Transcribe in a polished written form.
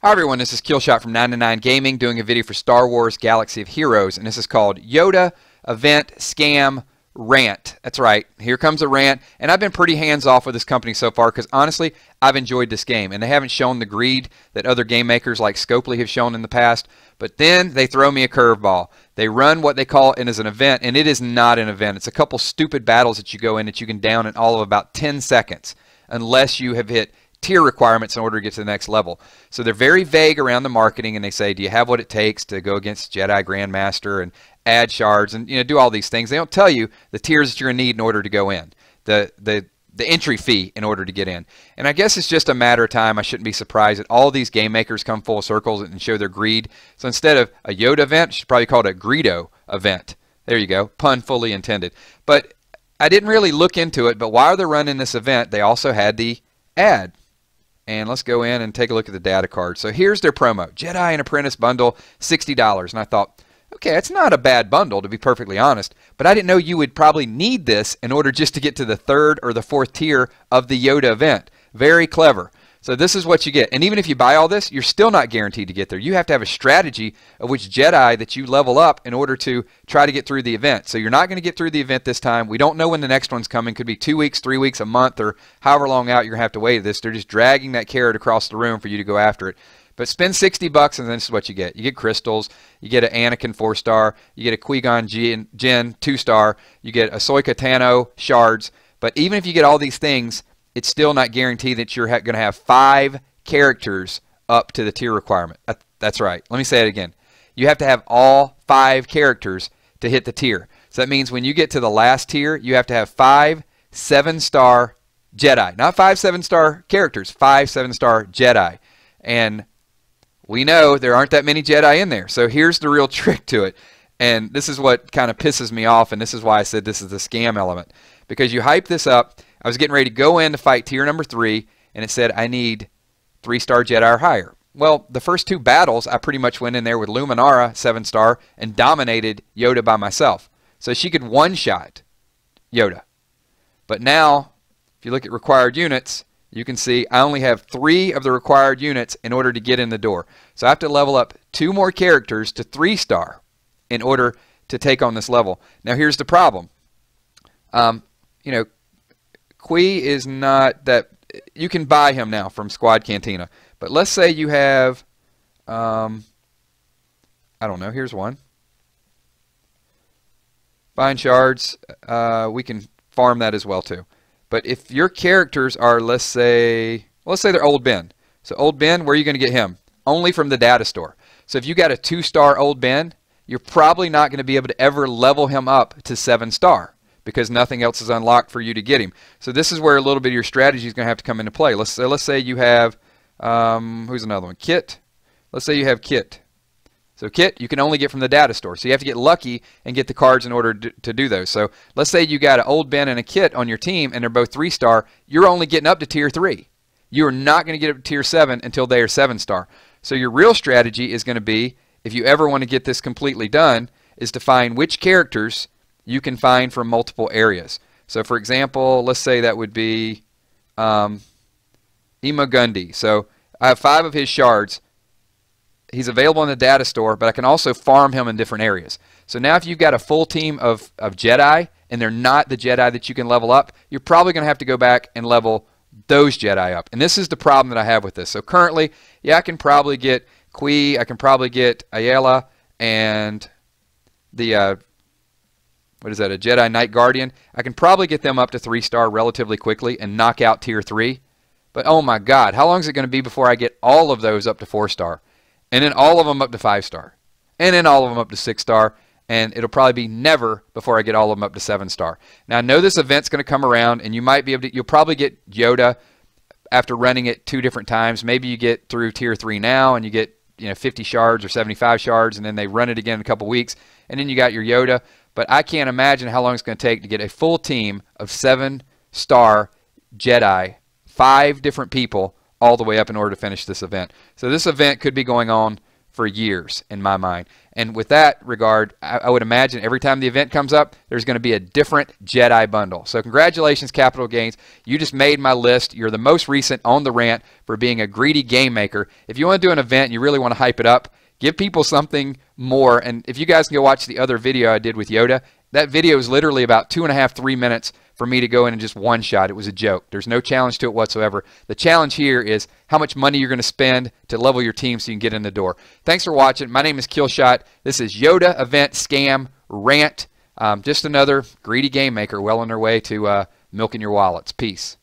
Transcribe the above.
Hi everyone, this is Killshot from 9to9 Gaming doing a video for Star Wars Galaxy of Heroes, and this is called YODA Event Scam Rant. That's right, here comes a rant, and I've been pretty hands-off with this company so far because honestly, I've enjoyed this game, and they haven't shown the greed that other game makers like Scopely have shown in the past, but then they throw me a curveball. They run what they call it as an event, and it is not an event. It's a couple stupid battles that you go in that you can down in all of about 10 seconds, unless you have hit tier requirements in order to get to the next level. So they're very vague around the marketing, and they say, do you have what it takes to go against Jedi Grandmaster and add shards and do all these things. They don't tell you the tiers that you're going to need in order to go in, the entry fee in order to get in. And I guess it's just a matter of time. I shouldn't be surprised that all these game makers come full circles and show their greed. So instead of a YODA event, you should probably call it a Greedo event. There you go, pun fully intended. But I didn't really look into it, but while they're running this event, they also had the ad. And let's go in and take a look at the data card. So here's their promo, Jedi and Apprentice bundle, $60. And I thought, okay, it's not a bad bundle to be perfectly honest, but I didn't know you would probably need this in order just to get to the third or the fourth tier of the YODA event. Very clever. So this is what you get. And even if you buy all this, you're still not guaranteed to get there. You have to have a strategy of which Jedi that you level up in order to try to get through the event. So you're not going to get through the event this time. We don't know when the next one's coming. Could be 2 weeks, 3 weeks, a month, or however long out you're going to have to wait this. They're just dragging that carrot across the room for you to go after it. But spend $60 and this is what you get. You get crystals, you get an Anakin 4-star, you get a Qui-Gon Jinn 2-star, you get Ahsoka Tano shards. But even if you get all these things, it's still not guaranteed that you're going to have 5 characters up to the tier requirement. That's right. Let me say it again. You have to have all 5 characters to hit the tier. So that means when you get to the last tier, you have to have 5 7-star Jedi. Not 5 7-star characters, 5 7-star Jedi. And we know there aren't that many Jedi in there. So here's the real trick to it. And this is what kind of pisses me off, and this is why I said this is the scam element. Because you hype this up. I was getting ready to go in to fight tier number 3, and it said I need 3-star Jedi or higher. Well, the first 2 battles, I pretty much went in there with Luminara, 7-star, and dominated YODA by myself. So she could one-shot YODA. But now, if you look at required units, you can see I only have 3 of the required units in order to get in the door. So I have to level up 2 more characters to 3-star in order to take on this level. Now here's the problem. Qui is not that, you can buy him now from Squad Cantina. But let's say you have, I don't know, here's one. Find shards, we can farm that as well too. But if your characters are, let's say they're Old Ben. So Old Ben, where are you going to get him? Only from the data store. So if you got a 2-star Old Ben, you're probably not going to be able to ever level him up to 7-star because nothing else is unlocked for you to get him. So this is where a little bit of your strategy is going to have to come into play. Let's say you have, who's another one? Kit. Let's say you have Kit. So Kit, you can only get from the data store. So you have to get lucky and get the cards in order to do those. So let's say you got an Old Ben and a Kit on your team and they're both 3-star. You're only getting up to tier 3. You're not going to get up to tier 7 until they are 7-star. So your real strategy is going to be, if you ever want to get this completely done, is to find which characters you can find from multiple areas. So for example, let's say that would be Imagundi. So I have 5 of his shards. He's available in the data store, but I can also farm him in different areas. So now if you've got a full team of Jedi and they're not the Jedi that you can level up, you're probably going to have to go back and level those Jedi up. And this is the problem that I have with this. So currently, yeah, I can probably get Qui, I can probably get Ayala and the, what is that, a Jedi Knight Guardian. I can probably get them up to 3-star relatively quickly and knock out tier 3. But oh my God, how long is it going to be before I get all of those up to 4-star? And then all of them up to 5-star. And then all of them up to 6-star. And it'll probably be never before I get all of them up to 7-star. Now I know this event's going to come around and you might be able to, you'll probably get YODA after running it 2 different times. Maybe you get through tier 3 now and you get 50 shards or 75 shards and then they run it again in a couple weeks and then you got your YODA. But I can't imagine how long it's going to take to get a full team of 7-star Jedi, 5 different people, all the way up in order to finish this event. So this event could be going on for years in my mind. And with that regard, I would imagine every time the event comes up, there's going to be a different Jedi bundle. So congratulations, Capital Gains. You just made my list. You're the most recent on the rant for being a greedy game maker. If you want to do an event and you really want to hype it up, give people something more. And if you guys can go watch the other video I did with YODA, that video is literally about 2.5 to 3 minutes for me to go in and just one shot. It was a joke. There's no challenge to it whatsoever. The challenge here is how much money you're going to spend to level your team so you can get in the door. Thanks for watching. My name is Killshot. This is YODA Event Scam Rant. Just another greedy game maker well on their way to milking your wallets. Peace.